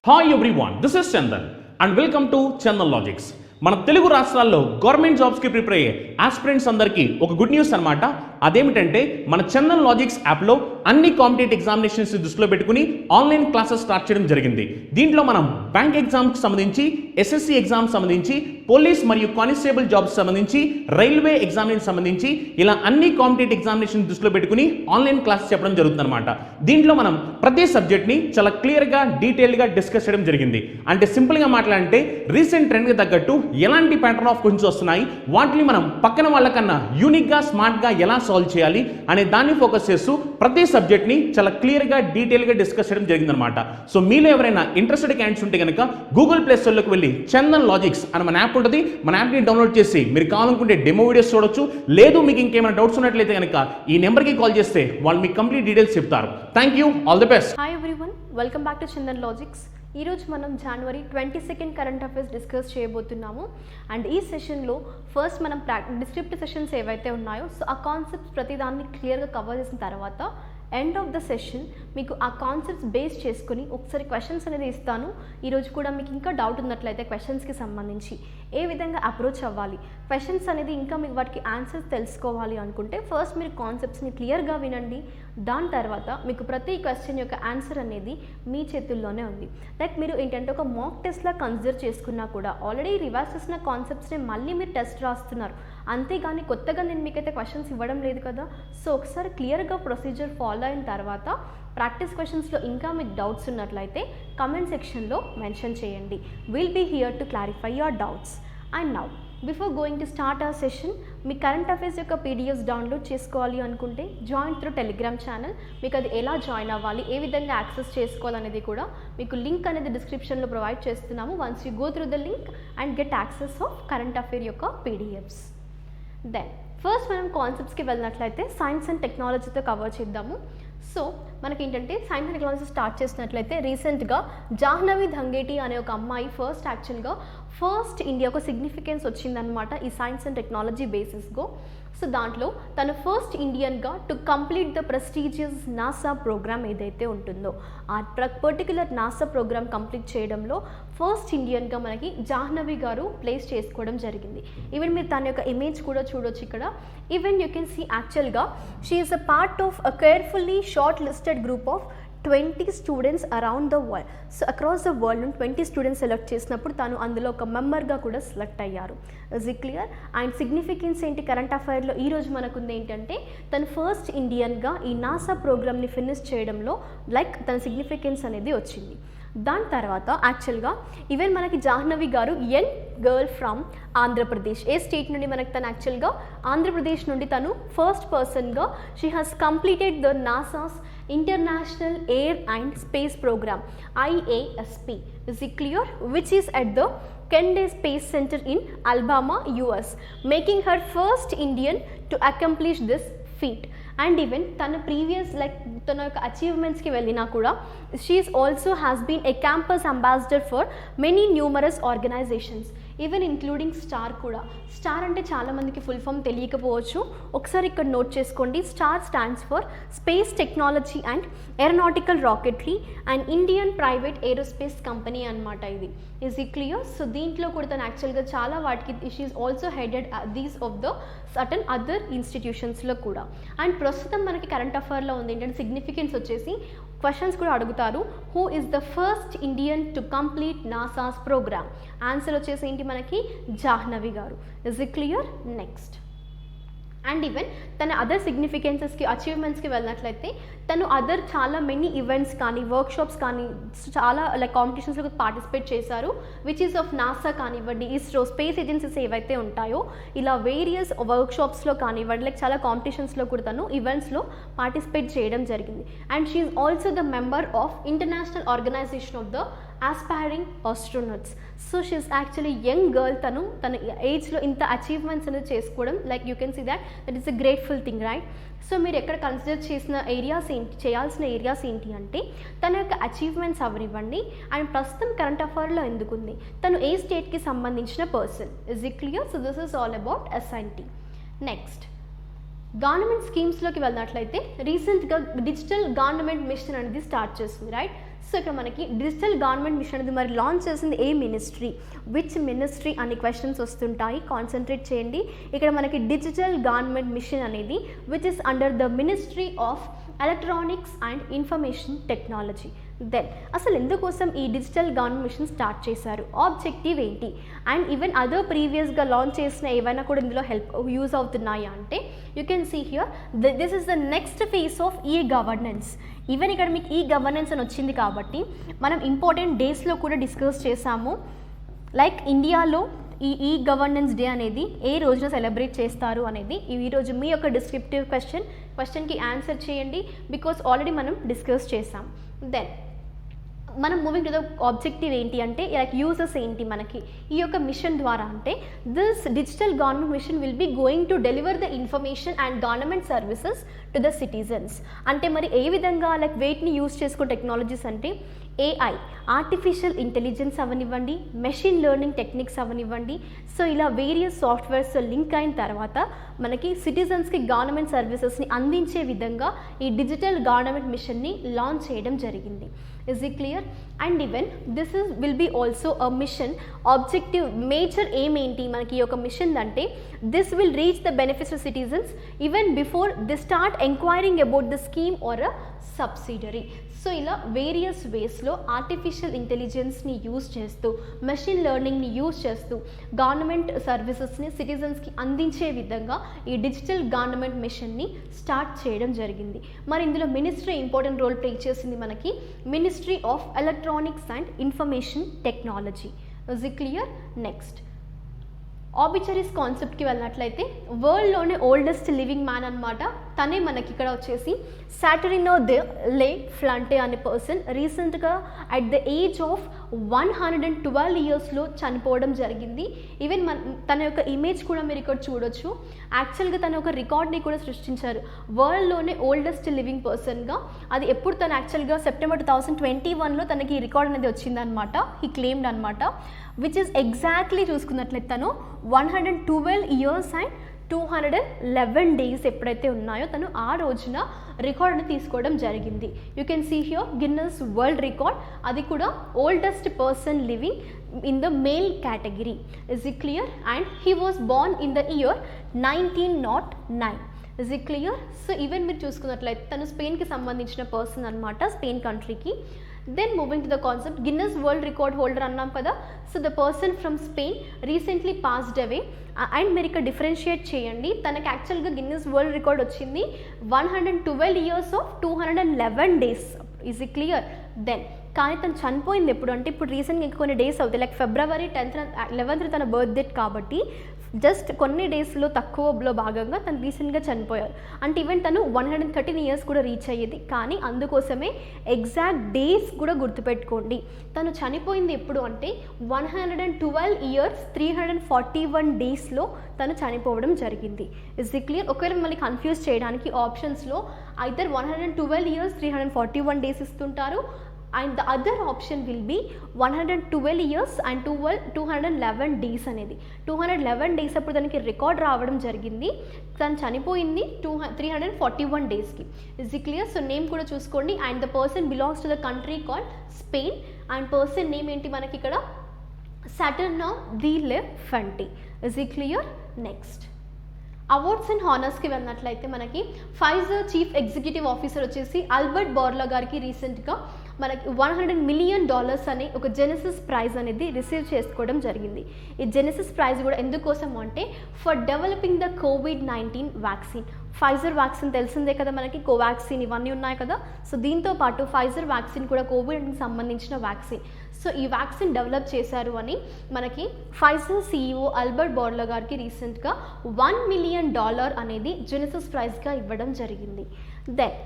Hi everyone, this is Chandan and welcome to Chandan logics. మన తెలుగు రాష్ట్రాల్లో government జాబ్స్కి ప్రిపేర్ అయ్యే ఆస్పిరెంట్స్ అందరికీ ఒక గుడ్ న్యూస్ అనమాట. అదేమిటంటే మన చందన్ లాజిక్స్ యాప్లో అన్ని కాంపిటేటివ్ ఎగ్జామినేషన్స్ దృష్టిలో పెట్టుకుని ఆన్లైన్ క్లాసెస్ స్టార్ట్ చేయడం జరిగింది. దీంట్లో మనం బ్యాంక్ ఎగ్జామ్కి సంబంధించి, ఎస్ఎస్సి ఎగ్జామ్ సంబంధించి, పోలీస్ మరియు కానిస్టేబుల్ జాబ్స్ సంబంధించి, రైల్వే ఎగ్జామినేషన్ సంబంధించి ఇలా అన్ని కాంపిటేటివ్ ఎగ్జామినేషన్ దృష్టిలో పెట్టుకుని ఆన్లైన్ క్లాస్ చెప్పడం జరుగుతుంది అనమాట. దీంట్లో మనం ప్రతి సబ్జెక్ట్ని చాలా క్లియర్గా డీటెయిల్గా డిస్కస్ చేయడం జరిగింది. అంటే సింపుల్గా మాట్లాడంటే రీసెంట్ ట్రెండ్కి తగ్గట్టు ఎలాంటి ప్యాటర్న్ ఆఫ్ క్వశ్చన్స్ వస్తున్నాయి, వాటిని మనం పక్కన వాళ్ళకన్నా యూనిక్గా స్మార్ట్గా ఎలా సాల్వ్ చేయాలి అనే దాన్ని ఫోకస్ చేస్తూ ప్రతి సబ్జెక్ట్ని చాలా క్లియర్గా డీటెయిల్గా డిస్కస్ చేయడం జరిగిందనమాట. సో మీలో ఎవరైనా ఇంట్రెస్టెడ్ క్యాండిడేట్స్ ఉంటే కనుక గూగుల్ ప్లే స్టోర్లోకి వెళ్ళి చందన్ లాజిక్స్ అని మన యాప్ ఉంటుంది, మన యాప్ని డౌన్లోడ్ చేసి మీరు కావాలనుకుంటే డెమో వీడియోస్ చూడొచ్చు. లేదు మీకు ఇంకేమైనా డౌట్స్ ఉన్నట్లయితే కనుక ఈ నెంబర్కి కాల్ చేస్తే వాళ్ళు మీకు కంప్లీట్ డీటెయిల్స్ చెప్తారు. Thank you, all the best. Hi everyone, welcome back to Chandan logics. ఈరోజు మనం జనవరి 22 కరెంట్ అఫైర్స్ డిస్కస్ చేయబోతున్నాము. అండ్ ఈ సెషన్లో ఫస్ట్ మనం డిస్క్రిప్టివ్ సెషన్స్ ఏవైతే ఉన్నాయో సో ఆ కాన్సెప్ట్స్ ప్రతిదాన్ని క్లియర్గా కవర్ చేసిన తర్వాత ఎండ్ ఆఫ్ ద సెషన్ మీకు ఆ కాన్సెప్ట్స్ బేస్ చేసుకుని ఒకసారి క్వశ్చన్స్ అనేది ఇస్తాను. ఈరోజు కూడా మీకు ఇంకా డౌట్ ఉన్నట్లయితే క్వశ్చన్స్కి సంబంధించి ఏ విధంగా అప్రోచ్ అవ్వాలి, క్వశ్చన్స్ అనేది ఇంకా మీకు వాటికి ఆన్సర్స్ తెలుసుకోవాలి అనుకుంటే ఫస్ట్ మీరు కాన్సెప్ట్స్ని క్లియర్గా వినండి. దాని తర్వాత మీకు ప్రతి క్వశ్చన్ యొక్క ఆన్సర్ అనేది మీ చేతుల్లోనే ఉంది. లైక్ మీరు ఏంటంటే ఒక మాక్ టెస్ట్లా కన్సిడర్ చేసుకున్నా కూడా ఆల్రెడీ రివైజ్ చేసిన కాన్సెప్ట్స్ని మళ్ళీ మీరు టెస్ట్ రాస్తున్నారు, అంతేగాని కొత్తగా నేను మీకైతే క్వశ్చన్స్ ఇవ్వడం లేదు కదా. సో ఒకసారి క్లియర్గా ప్రొసీజర్ ఫాలో అయిన తర్వాత ప్రాక్టీస్ క్వశ్చన్స్లో ఇంకా మీకు డౌట్స్ ఉన్నట్లయితే కమెంట్ సెక్షన్లో మెన్షన్ చేయండి. Will be here to clarify your doubts. And now before going to start our session, మీ కరెంట్ అఫైర్స్ యొక్క పీడిఎఫ్స్ డౌన్లోడ్ చేసుకోవాలి అనుకుంటే జాయిన్ త్రూ టెలిగ్రామ్ ఛానల్. మీకు అది ఎలా జాయిన్ అవ్వాలి, ఏ విధంగా యాక్సెస్ చేసుకోవాలనేది కూడా మీకు లింక్ అనేది డిస్క్రిప్షన్లో ప్రొవైడ్ చేస్తున్నాము. Once you go through the link and get access of current affair యొక్క పీడిఎఫ్స్. దెన్ ఫస్ట్ మనం కాన్సెప్ట్స్కి వెళ్ళినట్లయితే సైన్స్ అండ్ టెక్నాలజీతో కవర్ చేద్దాము. సో మనకి ఏంటంటే సైన్స్ అండ్ టెక్నాలజీ స్టార్ట్ చేసినట్లయితే రీసెంట్గా జాహ్నవి ధంగేటి అనే ఒక అమ్మాయి ఫస్ట్ ఇండియా ఒక సిగ్నిఫికెన్స్ వచ్చిందనమాట ఈ సైన్స్ అండ్ టెక్నాలజీ బేసిస్గా. సో దాంట్లో తను ఫస్ట్ ఇండియన్గా to complete the prestigious NASA program ఏదైతే ఉంటుందో ఆ పర్టికులర్ నాసా ప్రోగ్రామ్ కంప్లీట్ చేయడంలో ఫస్ట్ ఇండియన్గా మనకి జాహ్నవి గారు ప్లేస్ చేసుకోవడం జరిగింది. ఈవెన్ మీరు తన యొక్క ఇమేజ్ కూడా చూడొచ్చు ఇక్కడ. ఈవెన్ యూ కెన్ సీ యాక్చువల్గా she is a part of a carefully short listed group of 20 students around the world. So across the world నుండి 20 స్టూడెంట్స్ సెలెక్ట్ చేసినప్పుడు తను అందులో ఒక మెంబర్గా కూడా సెలెక్ట్ అయ్యారు. Is it clear? And significance ఏంటి కరెంట్ అఫైర్లో ఈరోజు మనకుంది ఏంటంటే తను ఫస్ట్ ఇండియన్గా ఈ నాసా ప్రోగ్రామ్ని ఫినిష్ చేయడంలో లైక్ తన సిగ్నిఫికెన్స్ అనేది వచ్చింది. దాని తర్వాత యాక్చువల్గా ఈవెన్ మనకి జాహ్నవి గారు young girl from Andhra Pradesh. A state నుండి మనకి తను యాక్చువల్గా ఆంధ్రప్రదేశ్ నుండి తను ఫస్ట్ పర్సన్గా she has completed the NASA's international air and space program IASP. Is it clear? Which is at the Kennedy Space Center in Alabama, US, making her first Indian to accomplish this feat. And even తన previous like తన యొక్క అచీవ్మెంట్స్కి వెళ్ళినా కూడా she is also has been a campus ambassador for many numerous organisations, even including STAR కూడా. STAR అంటే చాలామందికి full form తెలియకపోవచ్చు, ఒకసారి ఇక్కడ నోట్ చేసుకోండి. STAR stands for space technology and aeronautical rocketry and Indian private aerospace company అనమాట ఇది. Is it clear? So దీంట్లో కూడా తను యాక్చువల్గా చాలా వాటికి she is also headed these of the certain other ఇన్స్టిట్యూషన్స్లో కూడా. అండ్ ప్రస్తుతం మనకి కరెంట్ అఫైర్లో ఉంది ఏంటంటే సిగ్నిఫికెన్స్ వచ్చేసి క్వశ్చన్స్ కూడా అడుగుతారు. Who is the first Indian to complete NASA's programme? Answer వచ్చేసి ఏంటి మనకి జాహ్నవి గారు. Is it clear? Next and even తన అదర్ సిగ్నిఫికెన్సెస్కి అచీవ్మెంట్స్కి వెళ్ళినట్లయితే తను అదర్ చాలా మెనీ ఈవెంట్స్ కానీ వర్క్షాప్స్ కానీ చాలా లైక్ కాంపిటీషన్స్లో పార్టిసిపేట్ చేశారు. విచ్ ఈస్ ఆఫ్ నాసా కానివ్వండి, ఇస్రో, స్పేస్ ఏజెన్సీస్ ఏవైతే ఉంటాయో ఇలా వేరియస్ వర్క్షాప్స్లో కానివ్వండి లైక్ చాలా కాంపిటీషన్స్లో కూడా తను ఈవెంట్స్లో పార్టిసిపేట్ చేయడం జరిగింది. And she is also the member of international organisation of the aspiring astronauts. So she is actually young girl. తన ఏజ్లో ఇంత అచీవ్మెంట్స్ అనేది చేసుకోవడం like you can see that is a grateful thing, right? So మీరు ఎక్కడ consider చేయాల్సిన areas ఏంటి అంటే తన యొక్క అచీవ్మెంట్స్ అవనివ్వండి అండ్ ప్రస్తుతం కరెంట్ అఫైర్లో ఎందుకుంది, తను ఏ స్టేట్కి సంబంధించిన person. Is it clear? So this is all about SNT. Next government స్కీమ్స్లోకి వెళ్ళినట్లయితే రీసెంట్గా డిజిటల్ గవర్నమెంట్ మిషన్ అనేది స్టార్ట్ చేస్తుంది, రైట్? సో ఇక్కడ మనకి డిజిటల్ గవర్నమెంట్ మిషన్ అనేది మరి లాంచ్ చేసింది ఏ మినిస్ట్రీ, విచ్ మినిస్ట్రీ అనే క్వశ్చన్స్ వస్తుంటాయి, కాన్సన్ట్రేట్ చేయండి. ఇక్కడ మనకి డిజిటల్ గవర్నమెంట్ మిషన్ అనేది which is under the ministry of electronics and information technology. Then అసలు ఎందుకోసం ఈ డిజిటల్ గవర్నమెంట్ మిషన్ స్టార్ట్ చేశారు, ఆబ్జెక్టివ్ ఏంటి, అండ్ ఈవెన్ అదర్ ప్రీవియస్గా లాంచ్ చేసిన ఏవైనా కూడా ఇందులో యూజ్ అవుతున్నాయా అంటే you can see here this is the next phase of e governance. ఈవెన్ ఇక్కడ మీకు ఈ గవర్నెన్స్ అని వచ్చింది కాబట్టి మనం ఇంపార్టెంట్ డేస్లో కూడా డిస్కస్ చేసాము. లైక్ ఇండియాలో ఈ గవర్నెన్స్ డే అనేది ఏ రోజున సెలబ్రేట్ చేస్తారు అనేది ఈరోజు మీ యొక్క డిస్క్రిప్టివ్ క్వశ్చన్కి ఆన్సర్ చేయండి, బికాస్ ఆల్రెడీ మనం డిస్కస్ చేసాం. దెన్ మనం మూవింగ్ టు ద ఆబ్జెక్టివ్ ఏంటి అంటే లైక్ యూజెస్ ఏంటి మనకి ఈ యొక్క మిషన్ ద్వారా అంటే this digital government mission will be going to deliver the information and government services to the citizens. అంటే మరి ఏ విధంగా లైక్ వెయిట్ని యూజ్ చేసుకునే టెక్నాలజీస్ అంటే ఏఐ, ఆర్టిఫిషియల్ ఇంటెలిజెన్స్ అవనివ్వండి, మెషిన్ లెర్నింగ్ టెక్నిక్స్ అవనివ్వండి. సో ఇలా వేరియస్ సాఫ్ట్వేర్స్ లింక్ అయిన తర్వాత మనకి సిటిజన్స్కి గవర్నమెంట్ సర్వీసెస్ని అందించే విధంగా ఈ డిజిటల్ గవర్నమెంట్ మిషన్ని లాంచ్ చేయడం జరిగింది. Is it clear? And even this will be also a mission objective, major aim ఏంటి మనకి ఈ యొక్క మిషన్ అంటే this will reach the benefits to citizens even before they start enquiring about the scheme or a subsidiary. So ఇలా various వేస్లో artificial ఇంటెలిజెన్స్ని use చేస్తూ machine లెర్నింగ్ని use చేస్తూ government సర్వీసెస్ని సిటిజన్స్కి అందించే విధంగా ఈ డిజిటల్ గవర్నమెంట్ మిషన్ని స్టార్ట్ చేయడం జరిగింది. మరి ఇందులో మినిస్ట్రీ ఇంపార్టెంట్ రోల్ ప్లే చేసింది మనకి ministry of electronics and information technology. Is it clear? Next obituaries కాన్సెప్ట్కి వెళ్ళినట్లయితే వరల్డ్లోనే ఓల్డెస్ట్ లివింగ్ మ్యాన్ అనమాట. తనే మనకి ఇక్కడ వచ్చేసి సాటరినో దే లే ఫ్లాంటే అనే పర్సన్ రీసెంట్గా అట్ ద ఏజ్ ఆఫ్ 112 ఇయర్స్లో చనిపోవడం జరిగింది. ఈవెన్ తన యొక్క ఇమేజ్ కూడా మీరు ఇక్కడ చూడొచ్చు. యాక్చువల్గా తన ఒక రికార్డ్ని కూడా సృష్టించారు వరల్డ్లోనే ఓల్డెస్ట్ లివింగ్ పర్సన్గా. అది ఎప్పుడు తను యాక్చువల్గా సెప్టెంబర్ 2021లో తనకి ఈ రికార్డ్ అనేది వచ్చిందనమాట. హీ క్లెయిమ్డ్ అనమాట, విచ్ ఇస్ ఎగ్జాక్ట్లీ చూసుకున్నట్లయితే తను 112 ఇయర్స్ అండ్ 211 డేస్ ఎప్పుడైతే ఉన్నాయో తను ఆ రోజున రికార్డ్ని తీసుకోవడం జరిగింది. You can see here Guinness world record, అది కూడా oldest person living in the male category. Is it clear? And he was born in the year 1909. Is it clear? So even మీరు చూసుకున్నట్లయితే తను స్పెయిన్కి సంబంధించిన పర్సన్ అనమాట, స్పెయిన్ కంట్రీకి. Then moving to the concept Guinness world record holder అన్నాం కదా. So the person from Spain recently passed away. And మీరు ఇక్కడ డిఫరెన్షియేట్ చేయండి, తనకి యాక్చువల్గా గిన్నెస్ వరల్డ్ రికార్డ్ వచ్చింది 112 years of 211 days. Is it clear? Then కానీ తను చనిపోయింది ఎప్పుడు అంటే ఇప్పుడు రీసెంట్గా ఇంకా కొన్ని డేస్ అవుతాయి, లైక్ ఫిబ్రవరి 11th తన బర్త్ డేట్ కాబట్టి జస్ట్ కొన్ని డేస్లో తక్కువలో భాగంగా తను రీసెంట్గా చనిపోయారు. అంటే ఈవెన్ తను 113 ఇయర్స్ కూడా రీచ్ అయ్యేది, కానీ అందుకోసమే ఎగ్జాక్ట్ డేస్ కూడా గుర్తుపెట్టుకోండి. తను చనిపోయింది ఎప్పుడు అంటే 112 ఇయర్స్ 341 డేస్లో తను చనిపోవడం జరిగింది. Is it clear? ఒకవేళ మళ్ళీ కన్ఫ్యూజ్ చేయడానికి ఆప్షన్స్లో ఐదర్ 112 ఇయర్స్ 341 డేస్ ఇస్తుంటారు, and the other option will be 112 years and 211 days అనేది. 211 డేస్ అప్పుడు తనకి రికార్డ్ రావడం జరిగింది, తను చనిపోయింది 341 డేస్కి. Is it clear? So name కూడా చూసుకోండి. And the person belongs to the country called Spain. And person name ఏంటి మనకి ఇక్కడ? Saturno de la Fuente. Is it clear? Next awards and హానర్స్కి వెళ్ళినట్లయితే మనకి ఫైజర్ చీఫ్ ఎగ్జిక్యూటివ్ ఆఫీసర్ వచ్చేసి Albert Bourla గారికి రీసెంట్గా మనకి $100 మిలియన్ అనే ఒక జెనసిస్ ప్రైజ్ అనేది రిసీవ్ చేసుకోవడం జరిగింది. ఈ జెనసిస్ ప్రైజ్ కూడా ఎందుకోసం అంటే for developing the COVID-19 vaccine. Pfizer vaccine తెలిసిందే కదా మనకి, కోవాక్సిన్ ఇవన్నీ ఉన్నాయి కదా. సో దీంతో పాటు ఫైజర్ వ్యాక్సిన్ కూడా కోవిడ్కి సంబంధించిన వ్యాక్సిన్. సో ఈ వ్యాక్సిన్ డెవలప్ చేశారు అని మనకి ఫైజర్ CEO ఆల్బర్ట్ బోర్లా గారికి రీసెంట్గా $1 మిలియన్ అనేది జెనసిస్ ప్రైజ్గా ఇవ్వడం జరిగింది. Then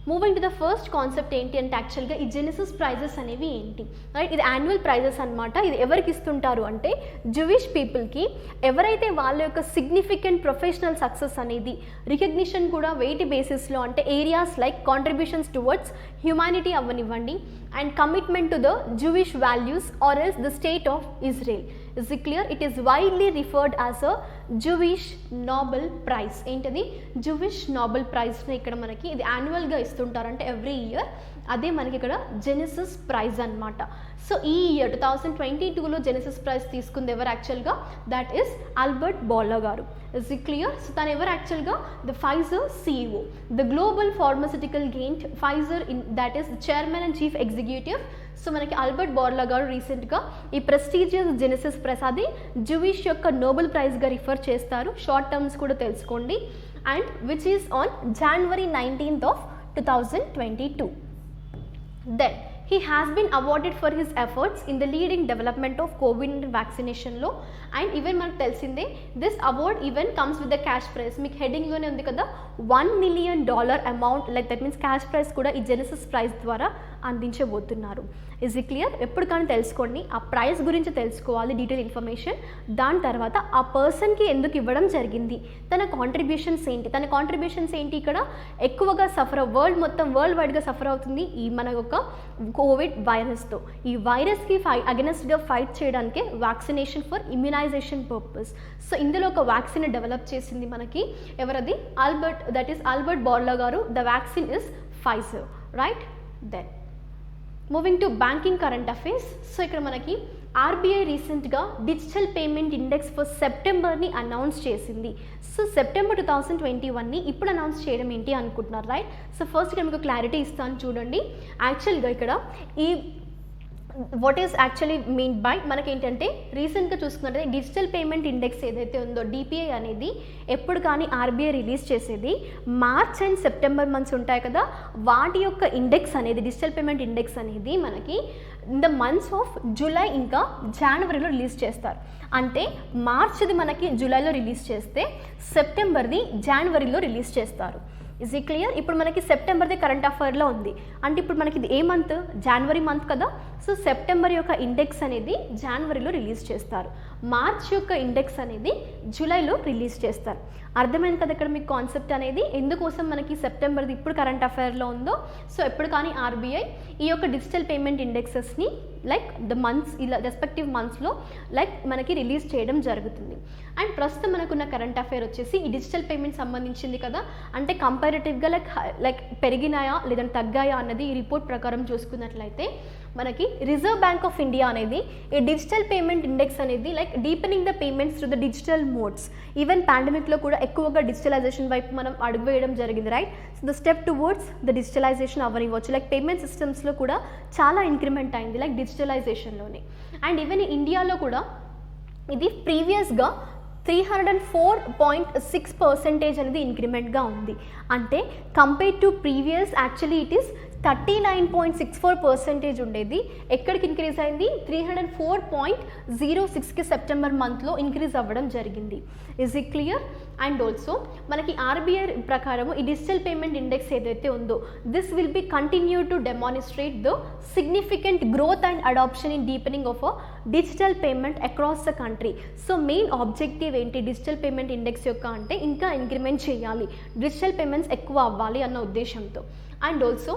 moving to the first concept ఏంటి అంటే యాక్చువల్గా ఈ జెనసిస్ ప్రైజెస్ అనేవి ఏంటి, రైట్? ఇది యాన్యువల్ ప్రైజెస్ అనమాట. ఇది ఎవరికి ఇస్తుంటారు అంటే జూయిష్ పీపుల్కి, ఎవరైతే వాళ్ళ యొక్క సిగ్నిఫికెంట్ ప్రొఫెషనల్ సక్సెస్ అనేది రికగ్నిషన్ కూడా వెయిట్ బేసిస్లో అంటే areas like contributions towards humanity అవ్వనివ్వండి, and commitment to the Jewish values or else the state of Israel. Is it clear? It is widely referred as a Jewish Nobel Prize. ఏంటది Jewish Nobel Prize ని ఇక్కడ మనకి ఇది యాన్యువల్గా ఇస్తుంటారంటే every year, అదే మనకి ఇక్కడ genesis praise అనమాట. So ఈ ఇయర్ 2022లో జెనిసిస్ ప్రైజ్ తీసుకుంది ఎవరు యాక్చువల్గా, దట్ ఈస్ ఆల్బర్ట్ బోర్లా గారు. Is it clear? సో తను ఎవరు యాక్చువల్గా, the Pfizer CEO, the global pharmaceutical giant Pfizer in that is chairman and chief executive. So మనకి ఆల్బర్ట్ బోర్లా గారు రీసెంట్గా ఈ ప్రెస్టీజియస్ జెనిసిస్ ప్రైజ్ అది జూయిష్ యొక్క నోబెల్ ప్రైజ్గా రిఫర్ చేస్తారు. షార్ట్ టర్మ్స్ కూడా తెలుసుకోండి. And which is on January 19th of 2022. Then he has been awarded for his efforts in the leading development of COVID vaccination లో. And even మనకు తెలిసిందే this award even comes with the cash prize. మీకు హెడింగ్లోనే ఉంది కదా, $1 million amount, like that means cash prize కూడా ఈ genesis praise ద్వారా అందించబోతున్నారు. Is it clear? ఎప్పుడు కానీ తెలుసుకోండి, ఆ ప్రైజ్ గురించి తెలుసుకోవాలి, డీటెయిల్ ఇన్ఫర్మేషన్. దాని తర్వాత ఆ పర్సన్కి ఎందుకు ఇవ్వడం జరిగింది, తన కాంట్రిబ్యూషన్స్ ఏంటి, తన కాంట్రిబ్యూషన్స్ ఏంటి, ఇక్కడ ఎక్కువగా వరల్డ్ మొత్తం వరల్డ్ వైడ్గా సఫర్ అవుతుంది ఈ మన యొక్క కోవిడ్ వైరస్తో. ఈ వైరస్కి అగెనెస్ట్గా ఫైట్ చేయడానికే vaccination for immunisation purpose. So ఇందులో ఒక వ్యాక్సిన్ డెవలప్ చేసింది మనకి ఎవరది, Albert, that is Albert Bourla గారు. The vaccine is Pfizer, right? Then moving to banking current affairs. So ఇక్కడ మనకి RBI రీసెంట్గా డిజిటల్ పేమెంట్ ఇండెక్స్ ఫర్ సెప్టెంబర్ని అనౌన్స్ చేసింది. సో సెప్టెంబర్ 2021ని ఇప్పుడు అనౌన్స్ చేయడం ఏంటి అనుకుంటున్నారు, రైట్? సో ఫస్ట్ ఇక్కడ మీకు క్లారిటీ ఇస్తాను చూడండి. యాక్చువల్గా ఇక్కడ ఈ what is actually mean by మనకేంటంటే రీసెంట్గా చూసుకున్నట్లయితే డిజిటల్ పేమెంట్ ఇండెక్స్ ఏదైతే ఉందో DPI అనేది ఎప్పుడు కానీ RBI రిలీజ్ చేసేది మార్చ్ అండ్ సెప్టెంబర్ మంత్స్ ఉంటాయి కదా, వాటి యొక్క ఇండెక్స్ అనేది డిజిటల్ పేమెంట్ ఇండెక్స్ అనేది మనకి in the months of July ఇంకా జనవరిలో రిలీజ్ చేస్తారు. అంటే మార్చ్ది మనకి జూలైలో రిలీజ్ చేస్తే సెప్టెంబర్ది జనవరిలో రిలీజ్ చేస్తారు. ఇస్ ఈ క్లియర్? ఇప్పుడు మనకి సెప్టెంబర్ది కరెంట్ అఫైర్లో ఉంది అంటే ఇప్పుడు మనకి ఇది ఏ మంత్, జనవరి మంత్ కదా. సో సెప్టెంబర్ యొక్క ఇండెక్స్ అనేది జనవరిలో రిలీజ్ చేస్తారు, మార్చ్ యొక్క ఇండెక్స్ అనేది జూలైలో రిలీజ్ చేస్తారు. అర్థమైంది కదా ఇక్కడ మీకు కాన్సెప్ట్ అనేది, ఎందుకోసం మనకి సెప్టెంబర్ది ఇప్పుడు కరెంట్ అఫైర్లో ఉందో. సో ఎప్పుడు కానీ RBI ఈ యొక్క డిజిటల్ పేమెంట్ ఇండెక్సెస్ని లైక్ ద మంత్స్ ఇలా రెస్పెక్టివ్ మంత్స్లో లైక్ మనకి రిలీజ్ చేయడం జరుగుతుంది. అండ్ ప్రస్తుతం మనకున్న కరెంట్ అఫైర్ వచ్చేసి ఈ డిజిటల్ పేమెంట్ సంబంధించింది కదా, అంటే కంపారిటివ్గా లైక్ పెరిగినాయా లేదంటే తగ్గాయా అన్నది ఈ రిపోర్ట్ ప్రకారం చూసుకున్నట్లయితే మనకి రిజర్వ్ బ్యాంక్ ఆఫ్ ఇండియా అనేది ఈ డిజిటల్ పేమెంట్ ఇండెక్స్ అనేది like deepening the payments to the digital modes. Even పాండమిక్లో కూడా ఎక్కువగా డిజిటలైజేషన్ వైపు మనం అడుగు వేయడం జరిగింది, right? So the step towards the digitalisation అవనివ్వచ్చు, లైక్ పేమెంట్ సిస్టమ్స్లో కూడా చాలా ఇంక్రిమెంట్ అయింది లైక్ డిజిటలైజేషన్లోనే. అండ్ ఈవెన్ ఇండియాలో కూడా ఇది ప్రీవియస్గా 304.6% అనేది ఇంక్రిమెంట్గా ఉంది. అంటే compare to previous actually it is 39.64% ఉండేది. ఎక్కడికి ఇంక్రీజ్ అయింది, 304.06కి సెప్టెంబర్ మంత్లో ఇంక్రీజ్ అవ్వడం జరిగింది. Is it clear? And also మనకి RBI ప్రకారం ఈ డిజిటల్ పేమెంట్ ఇండెక్స్ ఏదైతే ఉందో this will be continue to demonstrate the significant growth and adoption in deepening of a digital payment across the country. So main objective ఏంటి digital payment index యొక్క అంటే ఇంకా increment చేయాలి, digital payments ఎక్కువ అవ్వాలి అన్న ఉద్దేశంతో. And also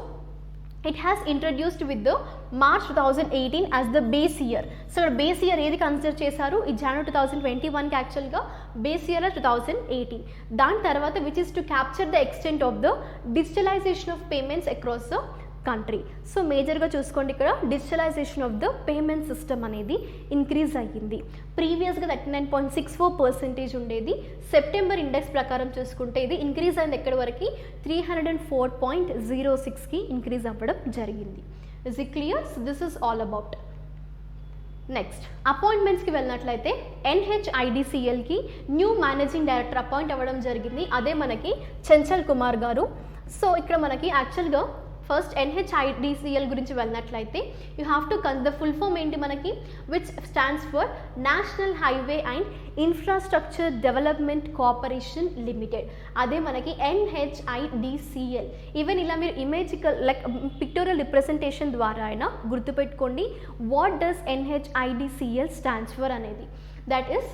it has introduced with the March 2018 as the base year. So base year ఏది కన్సిడర్ చేశారు, ఈ January 2021కి యాక్చువల్గా బేస్ ఇయర్ 2018. దాని తర్వాత which is to capture the extent of the digitalisation of payments across the country. So మేజర్గా చూసుకోండి ఇక్కడ digitalisation of the payment system అనేది ఇంక్రీజ్ అయ్యింది. ప్రీవియస్గా 39.64% ఉండేది, సెప్టెంబర్ ఇండెక్స్ ప్రకారం చూసుకుంటే ఇది ఇంక్రీజ్ అయింది ఎక్కడి వరకు 304.06కి ఇంక్రీజ్ అవ్వడం జరిగింది. Is it clear? So this is all about. Next అపాయింట్మెంట్స్కి వెళ్ళినట్లయితే NHIDCLకి న్యూ మేనేజింగ్ డైరెక్టర్ అపాయింట్ అవ్వడం జరిగింది, అదే మనకి చెంచల్ కుమార్ గారు. సో ఇక్కడ మనకి యాక్చువల్గా ఫస్ట్ NHIDCL గురించి వెళ్ళినట్లయితే you have to the full form ఏంటి మనకి, which stands for national highway and infrastructure development corporation limited. అదే మనకి NHIDCL. ఈవెన్ ఇలా మీరు ఇమేజికల్ లైక్ పిక్టోరియల్ రిప్రజెంటేషన్ ద్వారా అయినా గుర్తుపెట్టుకోండి what does NHIDCL stands for అనేది. That is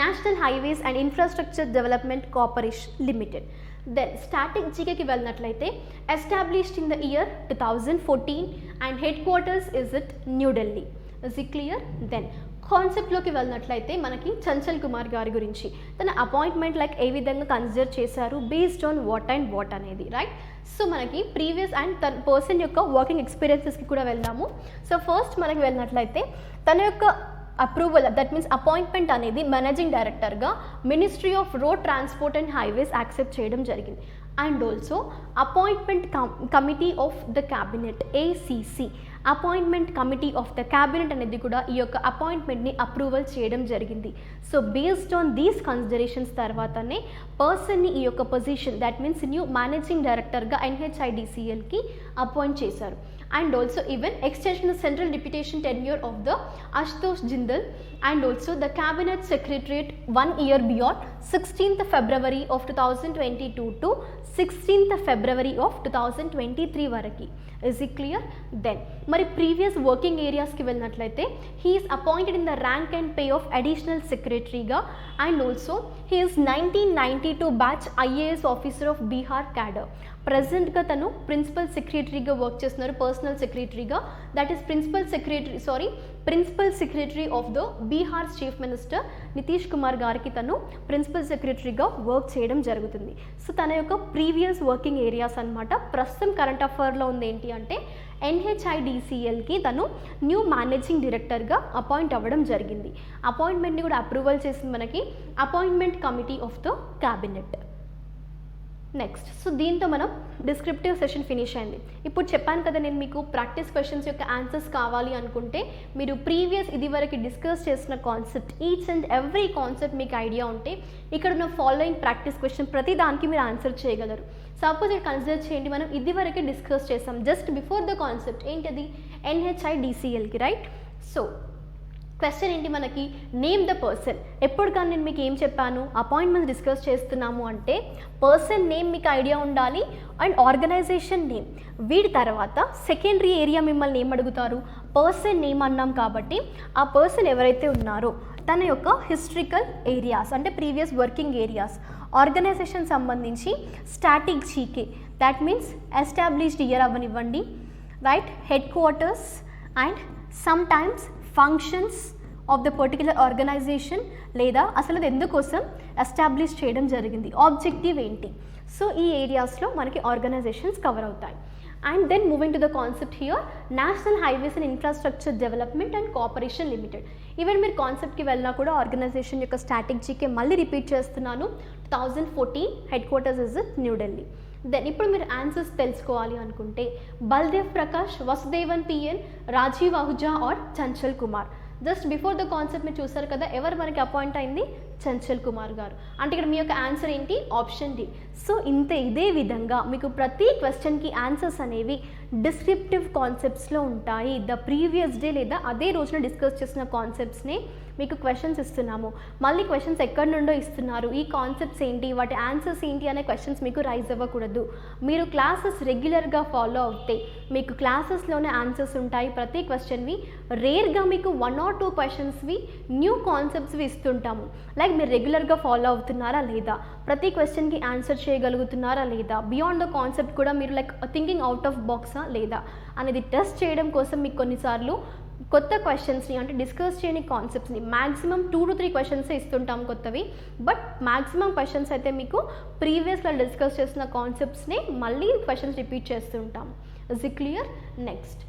national highways and infrastructure development corporation limited. Then static జీకేకి వెళ్ళినట్లయితే established in the year 2014 and head quarters is it New Delhi. Is it clear? Then కాన్సెప్ట్లోకి వెళ్ళినట్లయితే మనకి చంచల్ కుమార్ గారి గురించి తన అపాయింట్మెంట్ లైక్ ఏ విధంగా consider చేశారు based on what and what అనేది, right? So మనకి ప్రీవియస్ అండ్ తన పర్సన్ యొక్క వర్కింగ్ ఎక్స్పీరియన్సెస్కి కూడా వెళ్దాము. సో ఫస్ట్ మనకి వెళ్ళినట్లయితే తన యొక్క అప్రూవల్, దట్ మీన్స్ అపాయింట్మెంట్ అనేది మేనేజింగ్ డైరెక్టర్గా ministry of road transport and highways accept చేయడం జరిగింది. And also appointment committee of the cabinet ACC, appointment committee of the cabinet అనేది కూడా ఈ యొక్క అపాయింట్మెంట్ని అప్రూవల్ చేయడం జరిగింది. So based on these considerations తర్వాతనే పర్సన్ని ఈ యొక్క position, that means new managing డైరెక్టర్గా NHIDCLకి అపాయింట్ చేశారు. And also even extension of central deputation tenure of the Ashutosh Jindal and also the cabinet secretariat 1 year beyond 16th February of 2022 to 16th February of 2023 varaki. Is it clear? Then మరి previous working ఏరియాస్కి వెళ్ళినట్లయితే he is appointed in the rank and pay of additional సెక్రటరీగా and also he is 1992 batch IAS officer of Bihar cadre. ప్రజెంట్గా తను principal సెక్రటరీగా work చేస్తున్నారు, personal సెక్రటరీగా, that is principal secretary of the Bihar chief minister Nitish Kumar గారికి తను ప్రిన్సిపల్ సెక్రటరీగా work చేయడం జరుగుతుంది. సో తన యొక్క ప్రీవియస్ వర్కింగ్ ఏరియాస్ అనమాట. ప్రస్తుతం కరెంట్ అఫైర్లో ఉంది ఏంటి అంటే NHIDCLకి తను న్యూ మేనేజింగ్ డైరెక్టర్గా అపాయింట్ అవ్వడం జరిగింది. అపాయింట్మెంట్ని కూడా అప్రూవల్ చేసింది మనకి appointment committee of the cabinet. Next, so దీంతో మనం డిస్క్రిప్టివ్ సెషన్ ఫినిష్ అయింది. ఇప్పుడు చెప్పాను కదా నేను మీకు ప్రాక్టీస్ క్వశ్చన్స్ యొక్క ఆన్సర్స్ కావాలి అనుకుంటే మీరు ప్రీవియస్ ఇదివరకు డిస్కస్ చేసిన concept, each and every concept మీకు ఐడియా ఉంటే ఇక్కడ ఉన్న ఫాలోయింగ్ ప్రాక్టీస్ క్వశ్చన్ ప్రతి దానికి మీరు ఆన్సర్ చేయగలరు. సపోజ్ ఇక్కడ కన్సిడర్ చేయండి, మనం ఇదివరకే డిస్కస్ చేసాం జస్ట్ బిఫోర్ ద కాన్సెప్ట్ ఏంటది NHIDCLకి, రైట్? సో క్వశ్చన్ ఏంటి మనకి, నేమ్ ద పర్సన్. ఎప్పుడు కానీ నేను మీకు ఏం చెప్పాను, అపాయింట్మెంట్ డిస్కస్ చేస్తున్నాము అంటే పర్సన్ నేమ్ మీకు ఐడియా ఉండాలి అండ్ ఆర్గనైజేషన్ నేమ్. వీటి తర్వాత సెకండరీ ఏరియా మిమ్మల్ని ఏం అడుగుతారు, పర్సన్ నేమ్ అన్నాం కాబట్టి ఆ పర్సన్ ఎవరైతే ఉన్నారో తన యొక్క హిస్టరికల్ ఏరియాస్ అంటే ప్రీవియస్ వర్కింగ్ ఏరియాస్, ఆర్గనైజేషన్ సంబంధించి static GK, that means established year అవ్వనివ్వండి, right, headquarters and sometimes functions of the particular organisation, లేదా అసలు అది ఎందుకోసం ఎస్టాబ్లిష్ చేయడం జరిగింది, ఆబ్జెక్టివ్ ఏంటి. సో ఈ ఏరియాస్లో మనకి ఆర్గనైజేషన్స్ కవర్ అవుతాయి. And then moving to the concept here, national highways and infrastructure development and cooperation limited. Even మీరు కాన్సెప్ట్కి వెళ్ళినా కూడా ఆర్గనైజేషన్ యొక్క స్టాటిక్ జీకే మళ్ళీ రిపీట్ చేస్తున్నాను. 2014 head quarters is New Delhi. Then ఇప్పుడు మీరు ఆన్సర్స్ తెలుసుకోవాలి అనుకుంటే Baldev Prakash, వసుదేవన్ PN, Rajiv Ahuja are Chanchal Kumar. Just before the concept మీరు చూసారు కదా, ఎవరు మనకి అపాయింట్ అయింది, చంచల్ కుమార్ గారు. అంటే ఇక్కడ మీ యొక్క ఆన్సర్ ఏంటి, ఆప్షన్ డి. సో ఇదే విధంగా మీకు ప్రతి క్వశ్చన్కి ఆన్సర్స్ అనేవి డిస్క్రిప్టివ్ కాన్సెప్ట్స్లో ఉంటాయి. ద ప్రీవియస్ డే లేదా అదే రోజున డిస్కస్ చేసిన కాన్సెప్ట్స్ని మీకు క్వశ్చన్స్ ఇస్తున్నాము. మళ్ళీ క్వశ్చన్స్ ఎక్కడి నుండో ఇస్తున్నారు, ఈ కాన్సెప్ట్స్ ఏంటి, వాటి ఆన్సర్స్ ఏంటి అనే క్వశ్చన్స్ మీకు రైజ్ అవ్వకూడదు. మీరు క్లాసెస్ రెగ్యులర్గా ఫాలో అవుతే మీకు క్లాసెస్లోనే ఆన్సర్స్ ఉంటాయి ప్రతి క్వశ్చన్వి. రేర్గా మీకు 1 or 2 క్వశ్చన్స్వి న్యూ కాన్సెప్ట్స్వి ఇస్తుంటాము. లైక్ మీరు రెగ్యులర్గా ఫాలో అవుతున్నారా లేదా, ప్రతి క్వశ్చన్కి ఆన్సర్ చేయగలుగుతున్నారా లేదా, బియాండ్ ద కాన్సెప్ట్ కూడా మీరు లైక్ థింకింగ్ అవుట్ ఆఫ్ బాక్సా లేదా అనేది టెస్ట్ చేయడం కోసం మీకు కొన్నిసార్లు కొత్త క్వశ్చన్స్ని అంటే డిస్కస్ చేయని కాన్సెప్ట్స్ని మ్యాక్సిమం 2 to 3 క్వశ్చన్సే ఇస్తుంటాం కొత్తవి. బట్ మ్యాక్సిమం క్వశ్చన్స్ అయితే మీకు ప్రీవియస్లో డిస్కస్ చేసిన కాన్సెప్ట్స్ని మళ్ళీ క్వశ్చన్స్ రిపీట్ చేస్తుంటాం. Is it clear? Next,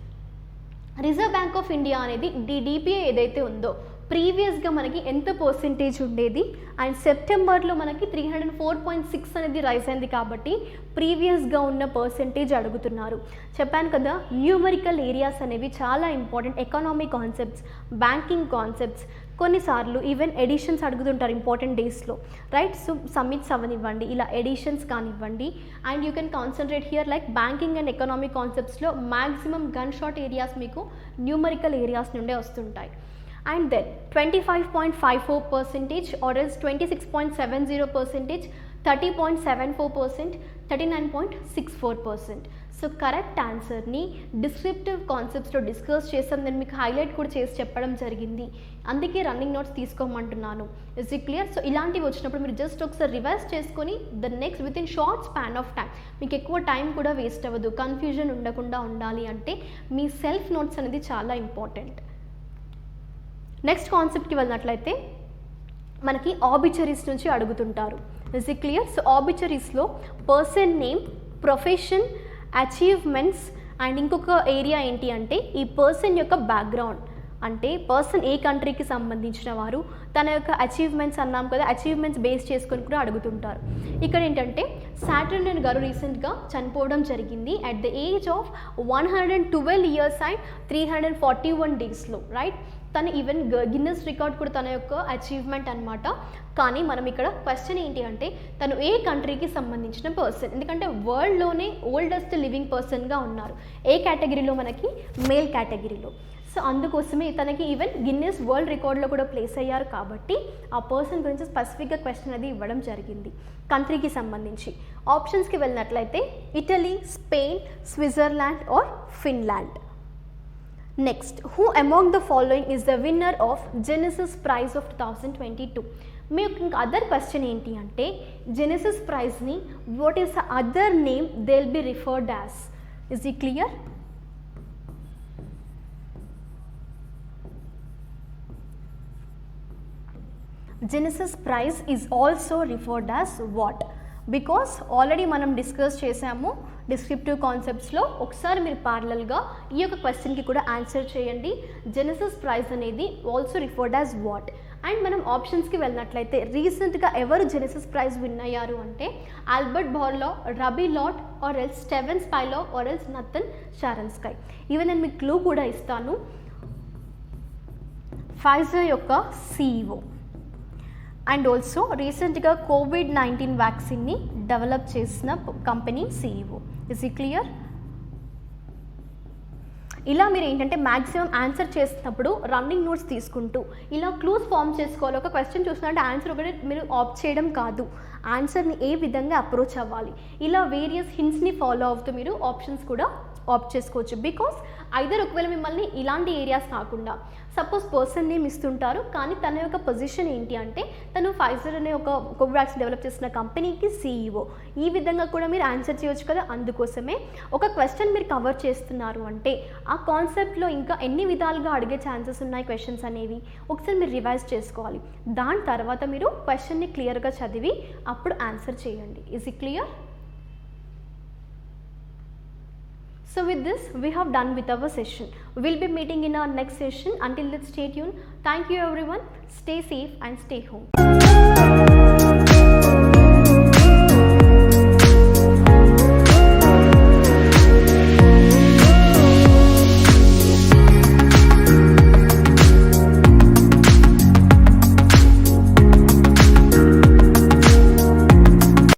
reserve bank of India అనేది DPI ఏదైతే ఉందో ప్రీవియస్గా మనకి ఎంత పర్సెంటేజ్ ఉండేది అండ్ సెప్టెంబర్లో మనకి 304.6 అనేది రైజ్ అయింది కాబట్టి ప్రీవియస్గా ఉన్న పర్సెంటేజ్ అడుగుతున్నారు. చెప్పాను కదా, న్యూమరికల్ ఏరియాస్ అనేవి చాలా important. Economic concepts, banking concepts, కొన్నిసార్లు ఈవెన్ ఎడిషన్స్ అడుగుతుంటారు ఇంపార్టెంట్ డేస్లో, రైట్? సో సమ్మిట్స్ అవనివ్వండి, ఇలా ఎడిషన్స్ కానివ్వండి. And you can concentrate here like banking and economic కాన్సెప్ట్స్లో మ్యాక్సిమం గన్ షాట్ ఏరియాస్ మీకు న్యూమరికల్ ఏరియాస్ నుండే వస్తుంటాయి. And then 25.54% or else 26.70%, 30.74%, 39.64%. So correct ఆన్సర్ని డిస్క్రిప్టివ్ కాన్సెప్ట్స్లో డిస్కస్ చేసాం, నేను మీకు హైలైట్ కూడా చేసి చెప్పడం జరిగింది. అందుకే రన్నింగ్ నోట్స్ తీసుకోమంటున్నాను. Is it clear? సో ఇలాంటివి వచ్చినప్పుడు మీరు జస్ట్ ఒకసారి రివైజ్ చేసుకొని the next within short span of time, మీకు ఎక్కువ టైం కూడా వేస్ట్ అవ్వదు, కన్ఫ్యూజన్ ఉండకుండా ఉండాలి అంటే మీ సెల్ఫ్ నోట్స్ అనేది చాలా ఇంపార్టెంట్. నెక్స్ట్ కాన్సెప్ట్కి వెళ్ళినట్లయితే మనకి ఆబిచరీస్ నుంచి అడుగుతుంటారు. Is it clear? సో ఆబిచరీస్లో person name, profession, achievements and ఇంకొక ఏరియా ఏంటి అంటే ఈ పర్సన్ యొక్క బ్యాక్గ్రౌండ్, అంటే పర్సన్ ఏ కంట్రీకి సంబంధించిన వారు, తన యొక్క అచీవ్మెంట్స్ అన్నాం కదా, అచీవ్మెంట్స్ బేస్ చేసుకొని కూడా అడుగుతుంటారు. ఇక్కడ ఏంటంటే సాటర్న్ గారు రీసెంట్గా చనిపోవడం జరిగింది at the age of 112 years and 341 డేస్లో, రైట్? తను ఈవెన్ గిన్నెస్ రికార్డ్ కూడా తన యొక్క అచీవ్మెంట్ అనమాట. కానీ మనం ఇక్కడ క్వశ్చన్ ఏంటి అంటే తను ఏ కంట్రీకి సంబంధించిన పర్సన్, ఎందుకంటే వరల్డ్లోనే ఓల్డెస్ట్ లివింగ్ పర్సన్గా ఉన్నారు. ఏ కేటగిరీలో? మనకి మేల్ కేటగిరీలో. సో అందుకోసమే తనకి ఈవెన్ గిన్నెస్ వరల్డ్ రికార్డ్లో కూడా ప్లేస్ అయ్యారు కాబట్టి ఆ పర్సన్ గురించి స్పెసిఫిక్గా క్వశ్చన్ అది ఇవ్వడం జరిగింది కంట్రీకి సంబంధించి. ఆప్షన్స్కి వెళ్ళినట్లయితే Italy, Spain, Switzerland or Finland. Next, who among the following is the winner of Genesis prize of 2022? మీకు ఇంకా అదర్ క్వశ్చన్ ఏంటి అంటే జెనెసిస్ ప్రైజ్ని what is the other name they will be referred as? Is it clear? Genesis prize is also referred as what? Because already మనం discuss చేసాము descriptive కాన్సెప్ట్స్లో. ఒకసారి మీరు ప్యారలల్గా ఈ యొక్క క్వశ్చన్కి కూడా ఆన్సర్ చేయండి. జెనెసిస్ ప్రైజ్ అనేది also referred as what? And మనం ఆప్షన్స్కి వెళ్ళినట్లయితే రీసెంట్గా ఎవరు జెనెసిస్ ప్రైజ్ విన్ అయ్యారు అంటే Albert Bourla, Rabbi Lord or else Steven Spielberg or else Natan Sharansky. Even నేను మీకు క్లూ కూడా ఇస్తాను. ఫైజర్ యొక్క CEO అండ్ ఆల్సో రీసెంట్గా COVID-19 వ్యాక్సిన్ని డెవలప్ చేసిన company CEO. Is it clear? ఇలా మీరు ఏంటంటే మ్యాక్సిమం ఆన్సర్ చేసినప్పుడు రన్నింగ్ నోట్స్ తీసుకుంటూ ఇలా క్లూస్ ఫామ్ చేసుకోవాలి. ఒక క్వశ్చన్ చూసినట్టే ఆన్సర్ ఒకటి మీరు ఆప్ట్ చేయడం కాదు, ఆన్సర్ని ఏ విధంగా అప్రోచ్ అవ్వాలి, ఇలా వేరియస్ హింట్స్ని ఫాలో అవుతూ మీరు ఆప్షన్స్ కూడా ఆప్ట్ చేసుకోవచ్చు. బికాస్ ఐదర్ ఒకవేళ మిమ్మల్ని ఇలాంటి ఏరియాస్ కాకుండా సపోజ్ పర్సన్ నేమ్ ఇస్తుంటారు కానీ తన యొక్క పొజిషన్ ఏంటి అంటే తను ఫైజర్ అనే ఒక కోవిడ్ వ్యాక్సిన్ డెవలప్ చేసిన కంపెనీకి CEO. ఈ విధంగా కూడా మీరు ఆన్సర్ చేయవచ్చు కదా. అందుకోసమే ఒక క్వశ్చన్ మీరు కవర్ చేస్తున్నారు అంటే ఆ కాన్సెప్ట్లో ఇంకా ఎన్ని విధాలుగా అడిగే ఛాన్సెస్ ఉన్నాయి క్వశ్చన్స్ అనేవి ఒకసారి మీరు రివైజ్ చేసుకోవాలి. దాని తర్వాత మీరు క్వశ్చన్ని క్లియర్గా చదివి అప్పుడు ఆన్సర్ చేయండి. Is it clear? So with this, we have done with our session. We will be meeting in our next session. Until then, stay tuned. Thank you everyone. Stay safe and stay home.